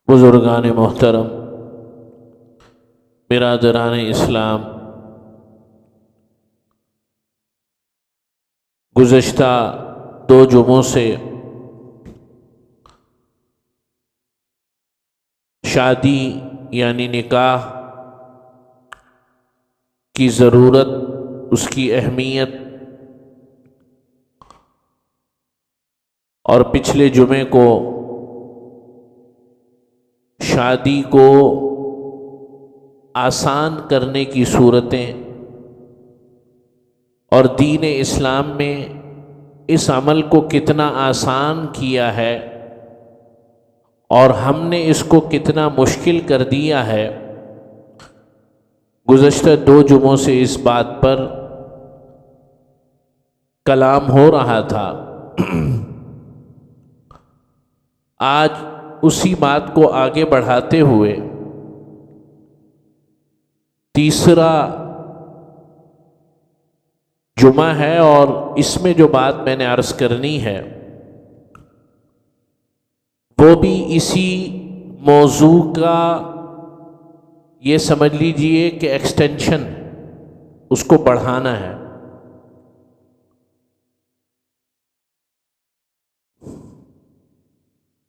بزرگان محترم، برادران اسلام، گزشتہ 2 جمعوں سے شادی یعنی نکاح کی ضرورت، اس کی اہمیت، اور پچھلے جمعے کو شادی کو آسان کرنے کی صورتیں اور دین اسلام میں اس عمل کو کتنا آسان کیا ہے اور ہم نے اس کو کتنا مشکل کر دیا ہے، گزشتہ 2 جمعوں سے اس بات پر کلام ہو رہا تھا۔ آج اسی بات کو آگے بڑھاتے ہوئے تیسرا جمعہ ہے، اور اس میں جو بات میں نے عرض کرنی ہے وہ بھی اسی موضوع کا، یہ سمجھ لیجئے کہ ایکسٹینشن، اس کو بڑھانا ہے۔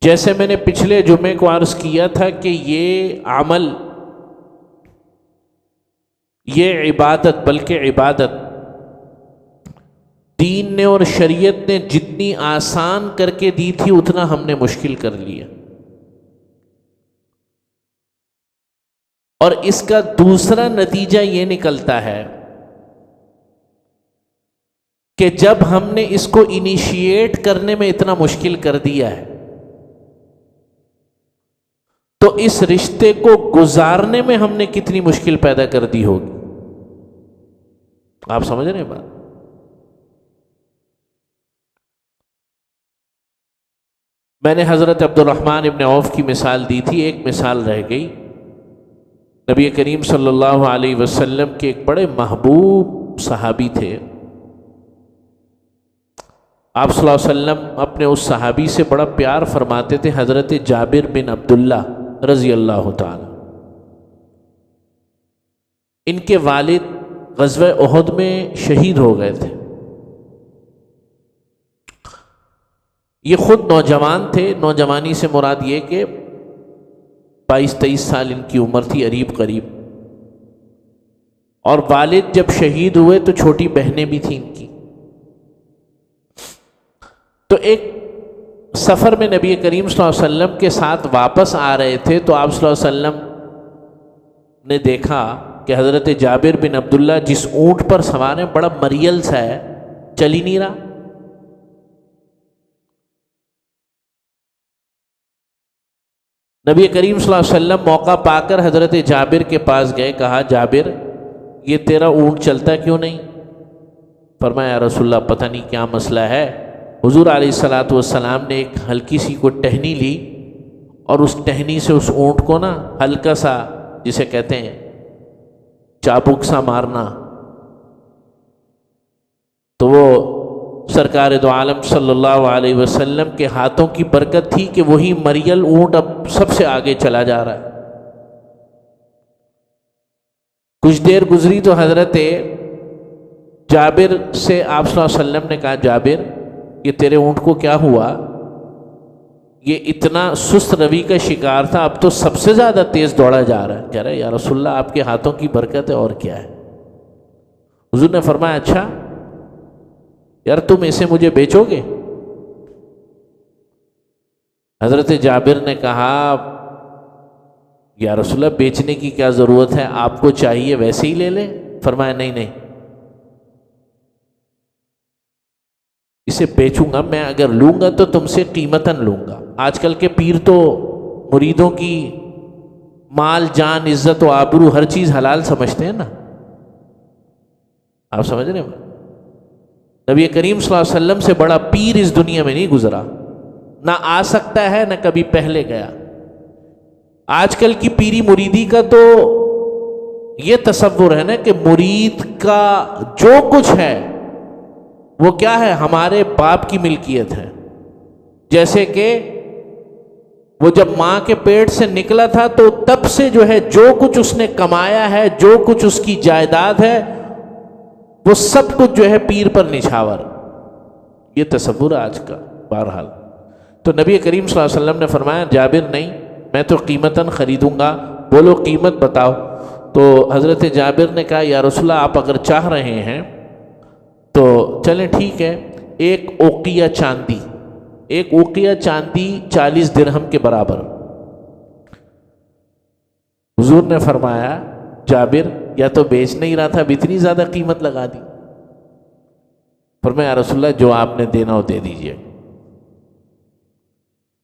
جیسے میں نے پچھلے جمعے کو عرض کیا تھا کہ یہ عمل، یہ عبادت، بلکہ عبادت دین نے اور شریعت نے جتنی آسان کر کے دی تھی اتنا ہم نے مشکل کر لیا، اور اس کا دوسرا نتیجہ یہ نکلتا ہے کہ جب ہم نے اس کو انیشیٹ کرنے میں اتنا مشکل کر دیا ہے تو اس رشتے کو گزارنے میں ہم نے کتنی مشکل پیدا کر دی ہوگی۔ آپ سمجھ رہے ہیں بات؟ میں نے حضرت عبد الرحمن ابن عوف کی مثال دی تھی، ایک مثال رہ گئی۔ نبی کریم صلی اللہ علیہ وسلم کے ایک بڑے محبوب صحابی تھے، آپ صلی اللہ علیہ وسلم اپنے اس صحابی سے بڑا پیار فرماتے تھے، حضرت جابر بن عبداللہ رضی اللہ تعالی۔ ان کے والد غزوہ احد میں شہید ہو گئے تھے، یہ خود نوجوان تھے، نوجوانی سے مراد یہ کہ 22-23 سال ان کی عمر تھی قریب قریب، اور والد جب شہید ہوئے تو چھوٹی بہنیں بھی تھیں ان کی۔ تو ایک سفر میں نبی کریم صلی اللہ علیہ وسلم کے ساتھ واپس آ رہے تھے تو آپ صلی اللہ علیہ وسلم نے دیکھا کہ حضرت جابر بن عبداللہ جس اونٹ پر سوار ہیں بڑا مریل سا ہے، چل ہی نہیں رہا۔ نبی کریم صلی اللہ علیہ وسلم موقع پا کر حضرت جابر کے پاس گئے، کہا جابر یہ تیرا اونٹ چلتا کیوں نہیں؟ فرمایا یا رسول اللہ پتہ نہیں کیا مسئلہ ہے۔ حضور علیہ الصلوۃ والسلام نے ایک ہلکی سی کو ٹہنی لی اور اس ٹہنی سے اس اونٹ کو نا ہلکا سا، جسے کہتے ہیں چابک سا مارنا، تو وہ سرکار دو عالم صلی اللہ علیہ وسلم کے ہاتھوں کی برکت تھی کہ وہی مریل اونٹ اب سب سے آگے چلا جا رہا ہے۔ کچھ دیر گزری تو حضرت جابر سے آپ صلی اللہ علیہ وسلم نے کہا جابر یہ تیرے اونٹ کو کیا ہوا؟ یہ اتنا سست روی کا شکار تھا، اب تو سب سے زیادہ تیز دوڑا جا رہا ہے۔ کہہ رہا ہے یا رسول اللہ آپ کے ہاتھوں کی برکت ہے، اور کیا ہے؟ حضور نے فرمایا اچھا یار تم اسے مجھے بیچو گے؟ حضرت جابر نے کہا یا رسول اللہ بیچنے کی کیا ضرورت ہے، آپ کو چاہیے ویسے ہی لے لیں۔ فرمایا نہیں نہیں، اسے بیچوں گا میں، اگر لوں گا تو تم سے قیمتاً لوں گا۔ آج کل کے پیر تو مریدوں کی مال جان عزت و آبرو ہر چیز حلال سمجھتے ہیں نا، آپ سمجھ رہے ہیں؟ نبی کریم صلی اللہ علیہ وسلم سے بڑا پیر اس دنیا میں نہیں گزرا، نہ آ سکتا ہے نہ کبھی پہلے گیا۔ آج کل کی پیری مریدی کا تو یہ تصور ہے نا کہ مرید کا جو کچھ ہے وہ کیا ہے؟ ہمارے باپ کی ملکیت ہے. جیسے کہ وہ جب ماں کے پیٹ سے نکلا تھا تو تب سے جو ہے جو کچھ اس نے کمایا ہے، جو کچھ اس کی جائیداد ہے، وہ سب کچھ جو ہے پیر پر نچھاور. یہ تصور ہے آج کا. بہرحال تو نبی کریم صلی اللہ علیہ وسلم نے فرمایا جابر نہیں، میں تو قیمتاً خریدوں گا. بولو قیمت بتاؤ. تو حضرت جابر نے کہا یا رسول اللہ آپ اگر چاہ رہے ہیں تو چلیں ٹھیک ہے، ایک اوقیہ چاندی، ایک اوقیہ چاندی 40 درہم کے برابر. حضور نے فرمایا جابر یا تو بیچ نہیں رہا تھا، اب اتنی زیادہ قیمت لگا دی. فرمایا یا رسول اللہ جو آپ نے دینا ہو دے دیجئے.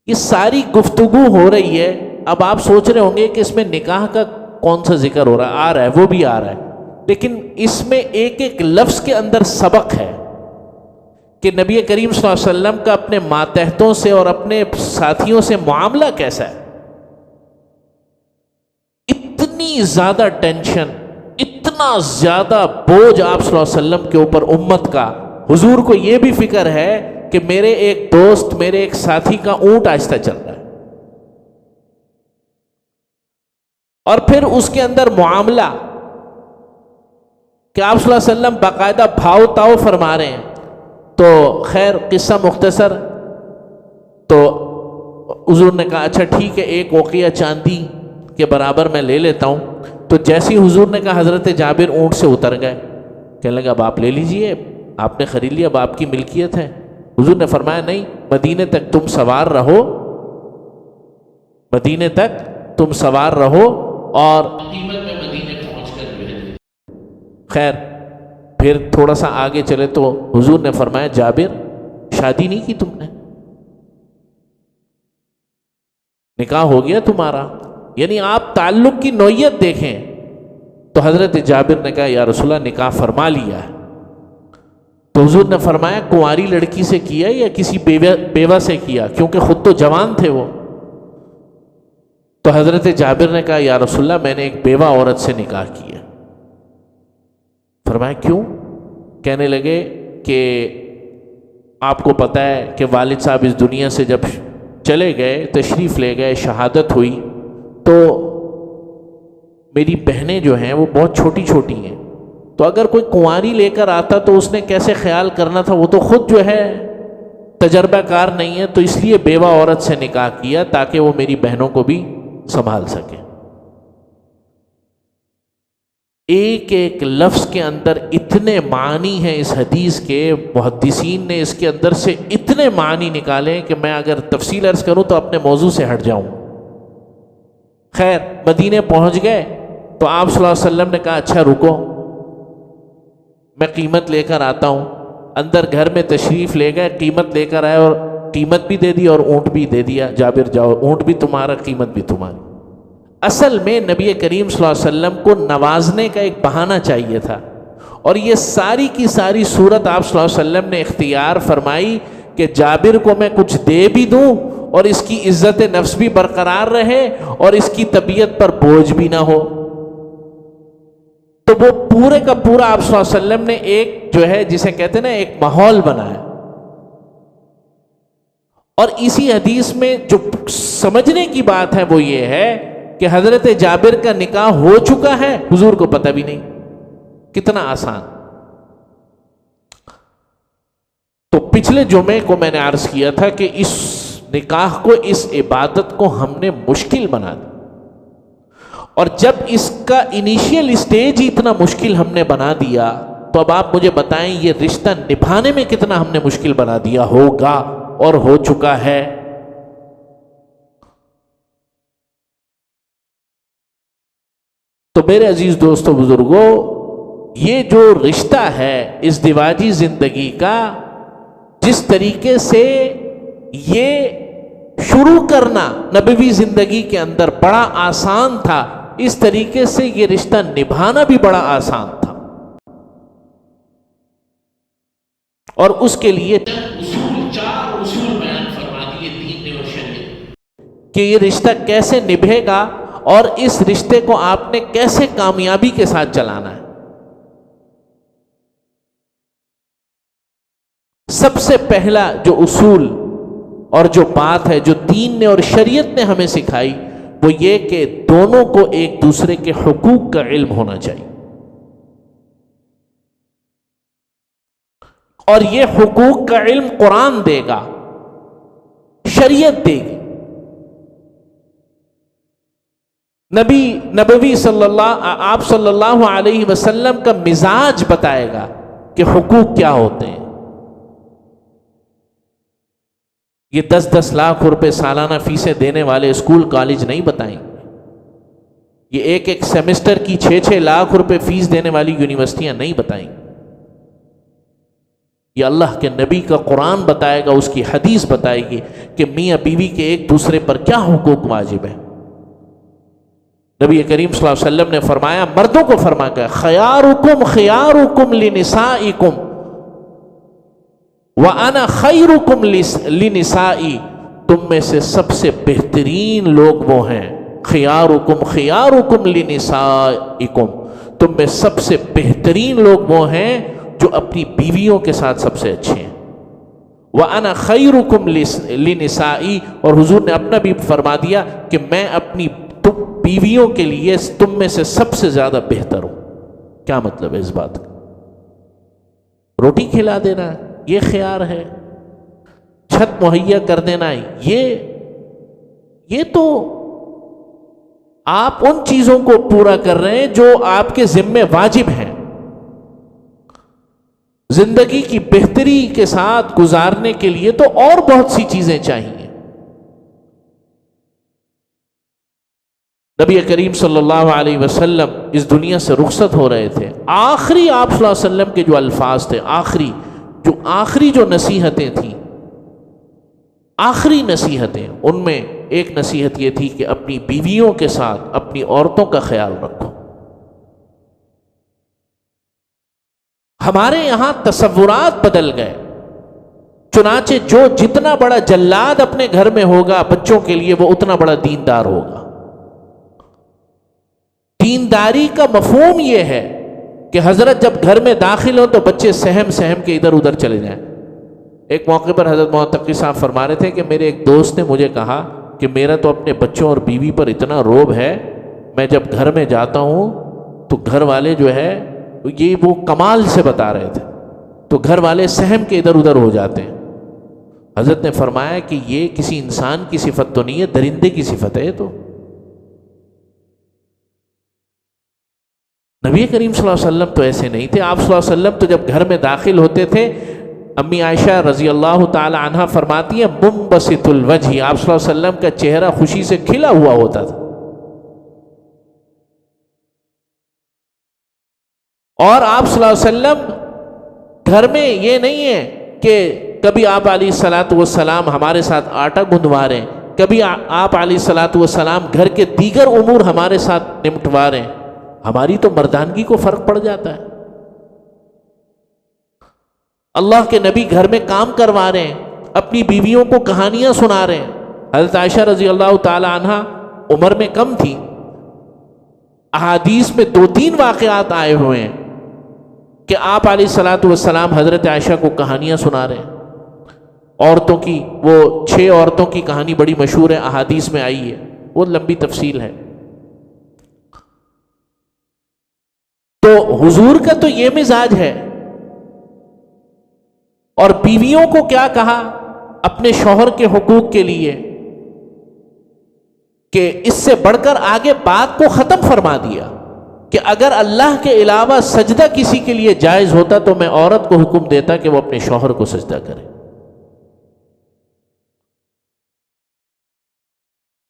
یہ ساری گفتگو ہو رہی ہے. اب آپ سوچ رہے ہوں گے کہ اس میں نکاح کا کون سا ذکر ہو رہا ہے؟ آ رہا ہے، وہ بھی آ رہا ہے، لیکن اس میں ایک ایک لفظ کے اندر سبق ہے کہ نبی کریم صلی اللہ علیہ وسلم کا اپنے ماتحتوں سے اور اپنے ساتھیوں سے معاملہ کیسا ہے. اتنی زیادہ ٹینشن، اتنا زیادہ بوجھ آپ صلی اللہ علیہ وسلم کے اوپر امت کا. حضور کو یہ بھی فکر ہے کہ میرے ایک دوست، میرے ایک ساتھی کا اونٹ آہستہ چل رہا ہے، اور پھر اس کے اندر معاملہ کہ آپ صلی اللہ علیہ وسلم باقاعدہ بھاؤ تاؤ فرما رہے ہیں. تو خیر قصہ مختصر، تو حضور نے کہا اچھا ٹھیک ہے ایک اوقیہ چاندی کے برابر میں لے لیتا ہوں. تو جیسی حضور نے کہا حضرت جابر اونٹ سے اتر گئے. کہنے لگا اب آپ لے لیجئے، آپ نے خرید لیا، اب آپ کی ملکیت ہے. حضور نے فرمایا نہیں، مدینے تک تم سوار رہو، مدینے تک تم سوار رہو اور قیمت میں مدینے پہنچ کر جو ہے. خیر پھر تھوڑا سا آگے چلے تو حضور نے فرمایا جابر شادی نہیں کی تم نے؟ نکاح ہو گیا تمہارا؟ یعنی آپ تعلق کی نوعیت دیکھیں. تو حضرت جابر نے کہا یا رسول اللہ نکاح فرما لیا ہے. تو حضور نے فرمایا کنواری لڑکی سے کیا یا کسی بیوہ سے کیا؟ کیونکہ خود تو جوان تھے وہ. تو حضرت جابر نے کہا یا رسول اللہ میں نے ایک بیوہ عورت سے نکاح کیا. فرمایا کیوں؟ کہنے لگے کہ آپ کو پتہ ہے کہ والد صاحب اس دنیا سے جب چلے گئے، تشریف لے گئے، شہادت ہوئی، تو میری بہنیں جو ہیں وہ بہت چھوٹی چھوٹی ہیں. تو اگر کوئی کنواری لے کر آتا تو اس نے کیسے خیال کرنا تھا، وہ تو خود جو ہے تجربہ کار نہیں ہے، تو اس لیے بیوہ عورت سے نکاح کیا تاکہ وہ میری بہنوں کو بھی سنبھال سکے. ایک ایک لفظ کے اندر اتنے معنی ہیں اس حدیث کے. محدثین نے اس کے اندر سے اتنے معنی نکالے کہ میں اگر تفصیل عرض کروں تو اپنے موضوع سے ہٹ جاؤں. خیر مدینے پہنچ گئے تو آپ صلی اللہ علیہ وسلم نے کہا اچھا رکو میں قیمت لے کر آتا ہوں. اندر گھر میں تشریف لے گئے، قیمت لے کر آئے اور قیمت بھی دے دی اور اونٹ بھی دے دیا. جابر جاؤ، اونٹ بھی تمہارا، قیمت بھی تمہاری. اصل میں نبی کریم صلی اللہ علیہ وسلم کو نوازنے کا ایک بہانہ چاہیے تھا، اور یہ ساری کی ساری صورت آپ صلی اللہ علیہ وسلم نے اختیار فرمائی کہ جابر کو میں کچھ دے بھی دوں اور اس کی عزت نفس بھی برقرار رہے اور اس کی طبیعت پر بوجھ بھی نہ ہو. تو وہ پورے کا پورا آپ صلی اللہ علیہ وسلم نے ایک جو ہے جسے کہتے ہیں نا ایک ماحول بنایا. اور اسی حدیث میں جو سمجھنے کی بات ہے وہ یہ ہے کہ حضرت جابر کا نکاح ہو چکا ہے، حضور کو پتہ بھی نہیں. کتنا آسان. تو پچھلے جمعے کو میں نے عرض کیا تھا کہ اس نکاح کو، اس عبادت کو ہم نے مشکل بنا دیا، اور جب اس کا انیشیل اسٹیج ہی اتنا مشکل ہم نے بنا دیا تو اب آپ مجھے بتائیں یہ رشتہ نبھانے میں کتنا ہم نے مشکل بنا دیا ہوگا اور ہو چکا ہے. تو میرے عزیز دوستو بزرگوں، یہ جو رشتہ ہے ازدواجی زندگی کا، جس طریقے سے یہ شروع کرنا نبوی زندگی کے اندر بڑا آسان تھا، اس طریقے سے یہ رشتہ نبھانا بھی بڑا آسان تھا. اور اس کے لیے چار اصول بیان فرما دیے دین نے اور شریعت کہ یہ رشتہ کیسے نبھے گا اور اس رشتے کو آپ نے کیسے کامیابی کے ساتھ چلانا ہے. سب سے پہلا جو اصول اور جو بات ہے جو دین نے اور شریعت نے ہمیں سکھائی وہ یہ کہ دونوں کو ایک دوسرے کے حقوق کا علم ہونا چاہیے، اور یہ حقوق کا علم قرآن دے گا، شریعت دے گی، نبوی آپ صلی اللہ علیہ وسلم کا مزاج بتائے گا کہ حقوق کیا ہوتے ہیں۔ یہ 10-10 لاکھ روپے سالانہ فیسیں دینے والے اسکول کالج نہیں بتائیں گے، یہ ایک سیمسٹر کی 6-6 لاکھ روپے فیس دینے والی یونیورسٹیاں نہیں بتائیں گی، یہ اللہ کے نبی کا قرآن بتائے گا، اس کی حدیث بتائے گی کہ میاں بیوی کے ایک دوسرے پر کیا حقوق واجب ہے۔ نبی کریم صلی اللہ علیہ وسلم نے فرمایا، مردوں کو فرما کر خیارکم خیارکم لنسائکم وَأَنَا خَيْرُكُمْ لِنِسَائِي، تم میں سے سب سے بہترین لوگ وہ ہیں، خیارکم خیارکم لنسائکم، تم میں سب سے بہترین لوگ وہ ہیں جو اپنی بیویوں کے ساتھ سب سے اچھے ہیں۔ وَأَنَا خَيْرُكُمْ لِنِسَائِي، اور حضور نے اپنا بھی فرما دیا کہ میں اپنی بیویوں کے لیے تم میں سے سب سے زیادہ بہتر ہوں۔ کیا مطلب ہے اس بات کا؟ روٹی کھلا دینا یہ خیار ہے، چھت مہیا کر دینا یہ تو آپ ان چیزوں کو پورا کر رہے ہیں جو آپ کے ذمے واجب ہیں۔ زندگی کی بہتری کے ساتھ گزارنے کے لیے تو اور بہت سی چیزیں چاہیے۔ نبی کریم صلی اللہ علیہ وسلم اس دنیا سے رخصت ہو رہے تھے، آخری آپ صلی اللہ علیہ وسلم کے جو الفاظ تھے، آخری جو نصیحتیں تھیں، آخری نصیحتیں، ان میں ایک نصیحت یہ تھی کہ اپنی بیویوں کے ساتھ اپنی عورتوں کا خیال رکھو۔ ہمارے یہاں تصورات بدل گئے، چنانچہ جو جتنا بڑا جلاد اپنے گھر میں ہوگا بچوں کے لیے وہ اتنا بڑا دیندار ہوگا۔ دینداری کا مفہوم یہ ہے کہ حضرت جب گھر میں داخل ہو تو بچے سہم سہم کے ادھر ادھر چلے جائیں۔ ایک موقع پر حضرت محتقی صاحب فرما رہے تھے کہ میرے ایک دوست نے مجھے کہا کہ میرا تو اپنے بچوں اور بیوی پر اتنا روب ہے، میں جب گھر میں جاتا ہوں تو گھر والے جو ہے یہ وہ کمال سے بتا رہے تھے، تو گھر والے سہم کے ادھر ادھر ہو جاتے ہیں۔ حضرت نے فرمایا کہ یہ کسی انسان کی صفت تو نہیں ہے، درندے کی صفت ہے۔ تو نبی کریم صلی اللہ علیہ وسلم تو ایسے نہیں تھے۔ آپ صلی اللہ علیہ وسلم تو جب گھر میں داخل ہوتے تھے، امی عائشہ رضی اللہ تعالی عنہا فرماتی ہیں منبسط الوجہ، آپ صلی اللہ علیہ وسلم کا چہرہ خوشی سے کھلا ہوا ہوتا تھا۔ اور آپ صلی اللہ علیہ وسلم گھر میں یہ نہیں ہے کہ کبھی آپ علیہ الصلوۃ والسلام ہمارے ساتھ آٹا گندوا رہے ہیں، کبھی آپ علیہ الصلوۃ والسلام گھر کے دیگر امور ہمارے ساتھ نمٹوا رہے ہیں۔ ہماری تو مردانگی کو فرق پڑ جاتا ہے۔ اللہ کے نبی گھر میں کام کروا رہے ہیں، اپنی بیویوں کو کہانیاں سنا رہے ہیں۔ حضرت عائشہ رضی اللہ تعالی عنہا عمر میں کم تھی، احادیث میں 2-3 واقعات آئے ہوئے ہیں کہ آپ علیہ الصلوۃ والسلام حضرت عائشہ کو کہانیاں سنا رہے ہیں۔ عورتوں کی وہ 6 عورتوں کی کہانی بڑی مشہور ہے، احادیث میں آئی ہے، وہ لمبی تفصیل ہے۔ تو حضور کا تو یہ مزاج ہے۔ اور بیویوں کو کیا کہا اپنے شوہر کے حقوق کے لیے کہ اس سے بڑھ کر آگے بات کو ختم فرما دیا کہ اگر اللہ کے علاوہ سجدہ کسی کے لیے جائز ہوتا تو میں عورت کو حکم دیتا کہ وہ اپنے شوہر کو سجدہ کرے۔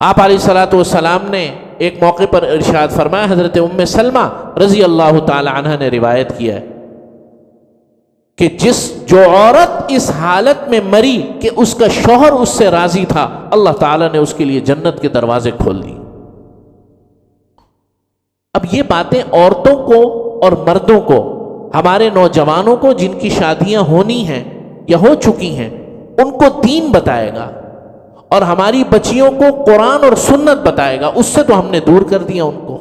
آپ علیہ الصلوۃ والسلام نے ایک موقع پر ارشاد فرمایا، حضرت ام سلمہ رضی اللہ تعالی عنہ نے روایت کیا ہے کہ جو عورت اس حالت میں مری کہ اس کا شوہر اس سے راضی تھا، اللہ تعالیٰ نے اس کے لیے جنت کے دروازے کھول دی۔ اب یہ باتیں عورتوں کو اور مردوں کو، ہمارے نوجوانوں کو جن کی شادیاں ہونی ہیں یا ہو چکی ہیں، ان کو دین بتائے گا، اور ہماری بچیوں کو قرآن اور سنت بتائے گا۔ اس سے تو ہم نے دور کر دیا ان کو۔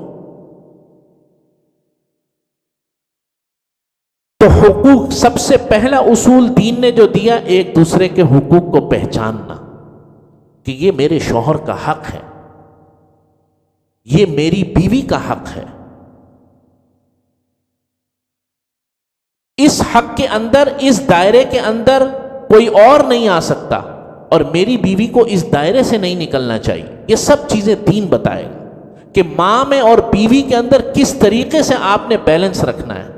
تو تو حقوق، سب سے پہلا اصول دین نے جو دیا، ایک دوسرے کے حقوق کو پہچاننا کہ یہ میرے شوہر کا حق ہے، یہ میری بیوی کا حق ہے، اس حق کے اندر، اس دائرے کے اندر کوئی اور نہیں آ سکتا، اور میری بیوی کو اس دائرے سے نہیں نکلنا چاہیے۔ یہ سب چیزیں دین بتائے گا کہ ماں میں اور بیوی کے اندر کس طریقے سے آپ نے بیلنس رکھنا ہے۔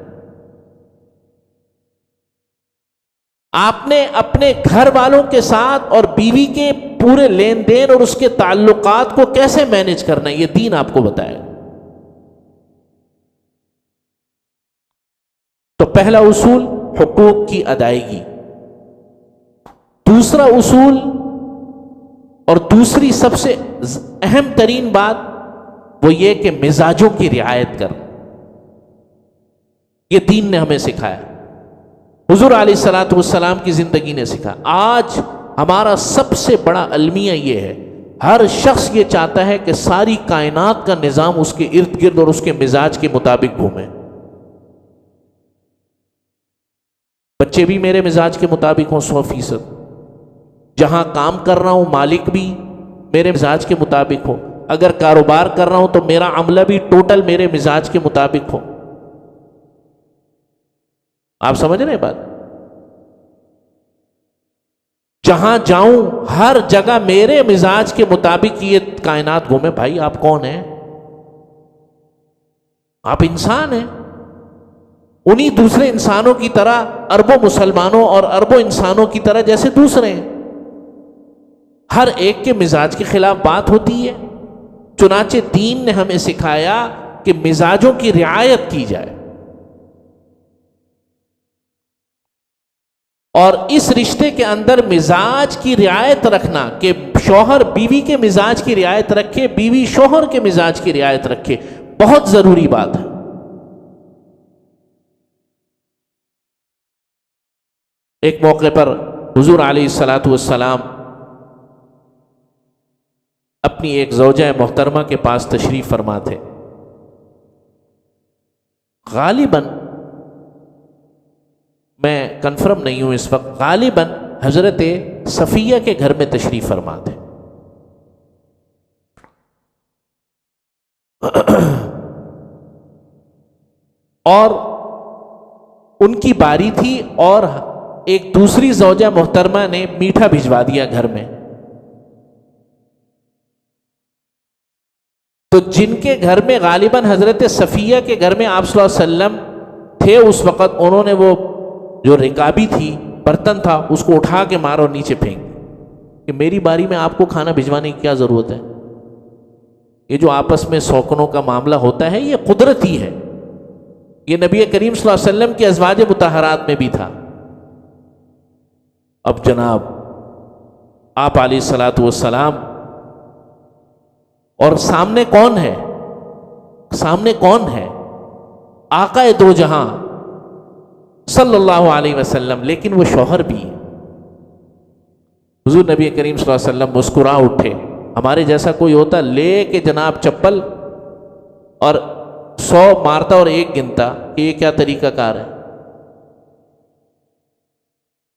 آپ نے اپنے گھر والوں کے ساتھ اور بیوی کے پورے لین دین اور اس کے تعلقات کو کیسے مینج کرنا ہے، یہ دین آپ کو بتائے گا۔ تو پہلا اصول حقوق کی ادائیگی۔ دوسرا اصول اور دوسری سب سے اہم ترین بات وہ یہ کہ مزاجوں کی رعایت کرنا۔ یہ دین نے ہمیں سکھایا، حضور علیہ الصلوۃ والسلام کی زندگی نے سکھا۔ آج ہمارا سب سے بڑا المیہ یہ ہے، ہر شخص یہ چاہتا ہے کہ ساری کائنات کا نظام اس کے ارد گرد اور اس کے مزاج کے مطابق گھومے۔ بچے بھی میرے مزاج کے مطابق ہوں 100%، جہاں کام کر رہا ہوں مالک بھی میرے مزاج کے مطابق ہو، اگر کاروبار کر رہا ہوں تو میرا عملہ بھی ٹوٹل میرے مزاج کے مطابق ہو۔ آپ سمجھ رہے ہیں بات؟ جہاں جاؤں ہر جگہ میرے مزاج کے مطابق یہ کائنات گھومے۔ بھائی آپ کون ہیں؟ آپ انسان ہیں، انہی دوسرے انسانوں کی طرح، اربوں مسلمانوں اور اربوں انسانوں کی طرح جیسے دوسرے ہیں۔ ہر ایک کے مزاج کے خلاف بات ہوتی ہے، چنانچہ دین نے ہمیں سکھایا کہ مزاجوں کی رعایت کی جائے، اور اس رشتے کے اندر مزاج کی رعایت رکھنا کہ شوہر بیوی کے مزاج کی رعایت رکھے، بیوی شوہر کے مزاج کی رعایت رکھے، بہت ضروری بات ہے۔ ایک موقع پر حضور علیہ الصلوۃ والسلام اپنی ایک زوجہ محترمہ کے پاس تشریف فرما تھے۔ غالباً، میں کنفرم نہیں ہوں اس وقت، غالباً حضرت صفیہ کے گھر میں تشریف فرما تھے۔ اور ان کی باری تھی، اور ایک دوسری زوجہ محترمہ نے میٹھا بھجوا دیا گھر میں۔ تو جن کے گھر میں غالباً حضرت صفیہ کے گھر میں آپ صلی اللہ علیہ وسلم تھے اس وقت، انہوں نے وہ جو رکابی تھی، برتن تھا، اس کو اٹھا کے مارا اور نیچے پھینک کہ میری باری میں آپ کو کھانا بھجوانے کی کیا ضرورت ہے؟ یہ جو آپس میں سوکنوں کا معاملہ ہوتا ہے یہ قدرتی ہے، یہ نبی کریم صلی اللہ علیہ وسلم کی ازواج مطہرات میں بھی تھا۔ اب جناب آپ علیہ الصلوۃ والسلام، اور سامنے کون ہے؟ سامنے کون ہے؟ آقا دو جہاں صلی اللہ علیہ وسلم، لیکن وہ شوہر بھی ہے۔ حضور نبی کریم صلی اللہ علیہ وسلم مسکرا اٹھے۔ ہمارے جیسا کوئی ہوتا لے کے جناب چپل اور 100 مارتا اور 1 گنتا کہ یہ کیا طریقہ کار ہے؟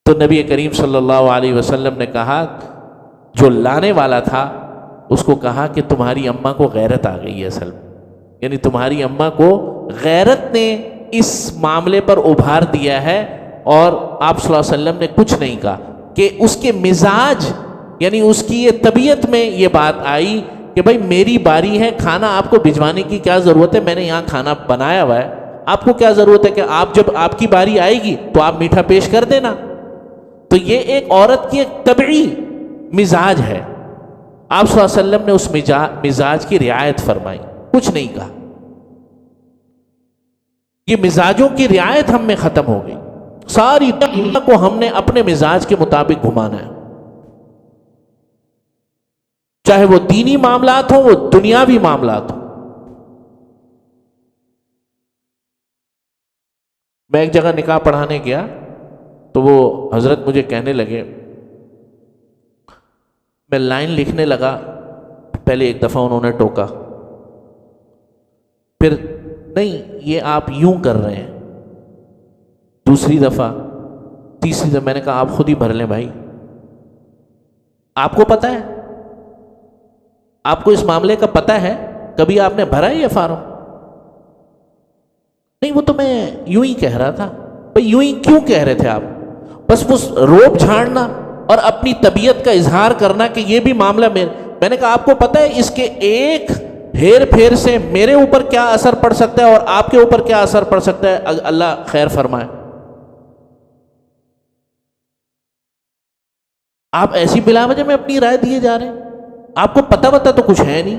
تو نبی کریم صلی اللہ علیہ وسلم نے کہا، جو لانے والا تھا اس کو کہا کہ تمہاری اماں کو غیرت آ گئی ہے اصل میں، یعنی تمہاری اماں کو غیرت نے اس معاملے پر ابھار دیا ہے، اور آپ صلی اللہ علیہ وسلم نے کچھ نہیں کہا کہ اس کے مزاج، یعنی اس کی یہ طبیعت میں یہ بات آئی کہ بھائی میری باری ہے، کھانا آپ کو بھجوانے کی کیا ضرورت ہے؟ میں نے یہاں کھانا بنایا ہوا ہے، آپ کو کیا ضرورت ہے کہ آپ جب آپ کی باری آئے گی تو آپ میٹھا پیش کر دینا۔ تو یہ ایک عورت کی ایک طبعی مزاج ہے، آپ صلی اللہ علیہ وسلم نے اس مزاج کی رعایت فرمائی، کچھ نہیں کہا۔ یہ مزاجوں کی رعایت ہم میں ختم ہو گئی، ساری دنیا کو ہم نے اپنے مزاج کے مطابق گھمانا ہے، چاہے وہ دینی معاملات ہوں، وہ دنیاوی معاملات ہوں۔ میں ایک جگہ نکاح پڑھانے گیا تو وہ حضرت مجھے کہنے لگے، میں لائن لکھنے لگا، پہلے ایک دفعہ انہوں نے ٹوکا، پھر نہیں یہ آپ یوں کر رہے ہیں، دوسری دفعہ، تیسری دفعہ، میں نے کہا آپ خود ہی بھر لیں بھائی، آپ کو پتہ ہے، آپ کو اس معاملے کا پتہ ہے، کبھی آپ نے بھرا ہے یہ فارم؟ نہیں، وہ تو میں یوں ہی کہہ رہا تھا۔ بھائی یوں ہی کیوں کہہ رہے تھے آپ؟ بس وہ روب جھاڑنا اور اپنی طبیعت کا اظہار کرنا کہ یہ بھی معاملہ میں نے کہا آپ کو پتہ ہے اس کے ایک ہیر پھیر سے میرے اوپر کیا اثر پڑ سکتا ہے اور آپ کے اوپر کیا اثر پڑ سکتا ہے، اللہ خیر فرمائے۔ آپ ایسی بلا وجہ میں اپنی رائے دیے جا رہے ہیں، آپ کو پتہ تو کچھ ہے نہیں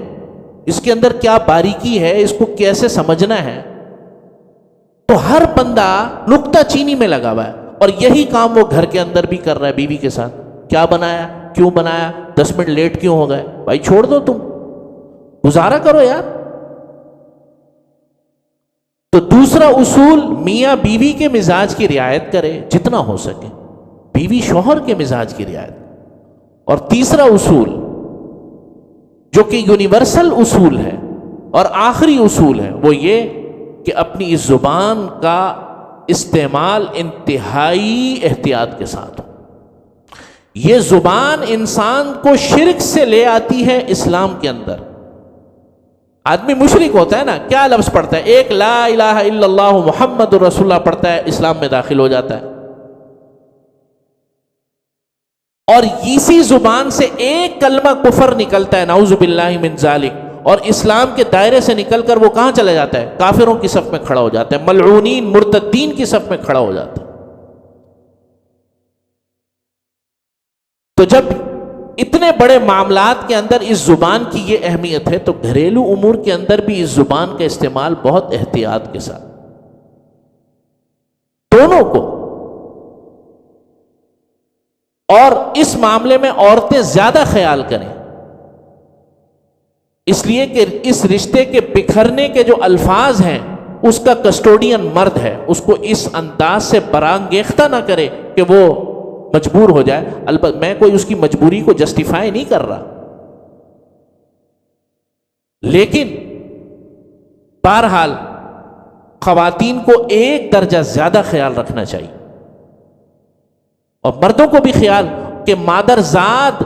اس کے اندر کیا باریکی ہے، اس کو کیسے سمجھنا ہے۔ تو ہر بندہ نکتہ چینی میں لگا ہوا ہے، اور یہی کام وہ گھر کے اندر بھی کر رہا ہے بیوی کے ساتھ۔ کیا بنایا، کیوں بنایا، 10 منٹ لیٹ کیوں ہو گئے؟ بھائی چھوڑ دو، تم گزارا کرو یار۔ تو دوسرا اصول، میاں بیوی کے مزاج کی رعایت کرے جتنا ہو سکے، بیوی شوہر کے مزاج کی رعایت۔ اور تیسرا اصول جو کہ یونیورسل اصول ہے اور آخری اصول ہے، وہ یہ کہ اپنی اس زبان کا استعمال انتہائی احتیاط کے ساتھ ہو۔ یہ زبان انسان کو شرک سے لے آتی ہے اسلام کے اندر۔ آدمی مشرک ہوتا ہے نا، کیا لفظ پڑھتا ہے؟ ایک لا الہ الا اللہ محمد رسول اللہ پڑھتا ہے، اسلام میں داخل ہو جاتا ہے۔ اور اسی زبان سے ایک کلمہ کفر نکلتا ہے، نعوذ باللہ من ذالک، اور اسلام کے دائرے سے نکل کر وہ کہاں چلا جاتا ہے؟ کافروں کی صف میں کھڑا ہو جاتا ہے، ملعونین مرتدین کی صف میں کھڑا ہو جاتا ہے۔ تو جب اتنے بڑے معاملات کے اندر اس زبان کی یہ اہمیت ہے، تو گھریلو امور کے اندر بھی اس زبان کا استعمال بہت احتیاط کے ساتھ دونوں کو۔ اور اس معاملے میں عورتیں زیادہ خیال کریں، اس لیے کہ اس رشتے کے بکھرنے کے جو الفاظ ہیں اس کا کسٹوڈین مرد ہے، اس کو اس انداز سے برانگیختہ نہ کرے کہ وہ مجبور ہو جائے۔ البتہ میں کوئی اس کی مجبوری کو جسٹیفائی نہیں کر رہا، لیکن بہرحال خواتین کو ایک درجہ زیادہ خیال رکھنا چاہیے، اور مردوں کو بھی خیال کہ مادر زاد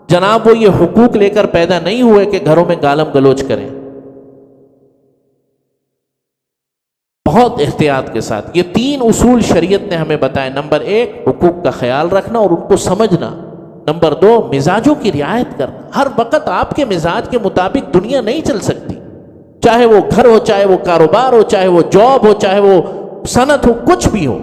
جناب وہ یہ حقوق لے کر پیدا نہیں ہوئے کہ گھروں میں گالم گلوچ کریں۔ بہت احتیاط کے ساتھ یہ 3 اصول شریعت نے ہمیں بتائے۔ نمبر 1 حقوق کا خیال رکھنا اور ان کو سمجھنا۔ نمبر 2 مزاجوں کی رعایت کرنا۔ ہر وقت آپ کے مزاج کے مطابق دنیا نہیں چل سکتی، چاہے وہ گھر ہو، چاہے وہ کاروبار ہو، چاہے وہ جاب ہو، چاہے وہ صنعت ہو، کچھ بھی ہو۔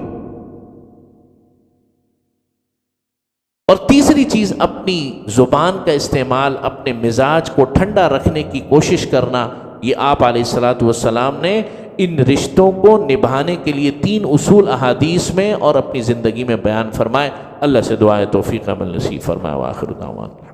اور تیسری چیز، اپنی زبان کا استعمال، اپنے مزاج کو ٹھنڈا رکھنے کی کوشش کرنا۔ یہ آپ علیہ الصلوۃ والسلام نے ان رشتوں کو نبھانے کے لیے 3 اصول احادیث میں اور اپنی زندگی میں بیان فرمائے۔ اللہ سے دعائے توفیق عمل نصیب فرمائے۔ وآخر دعوانا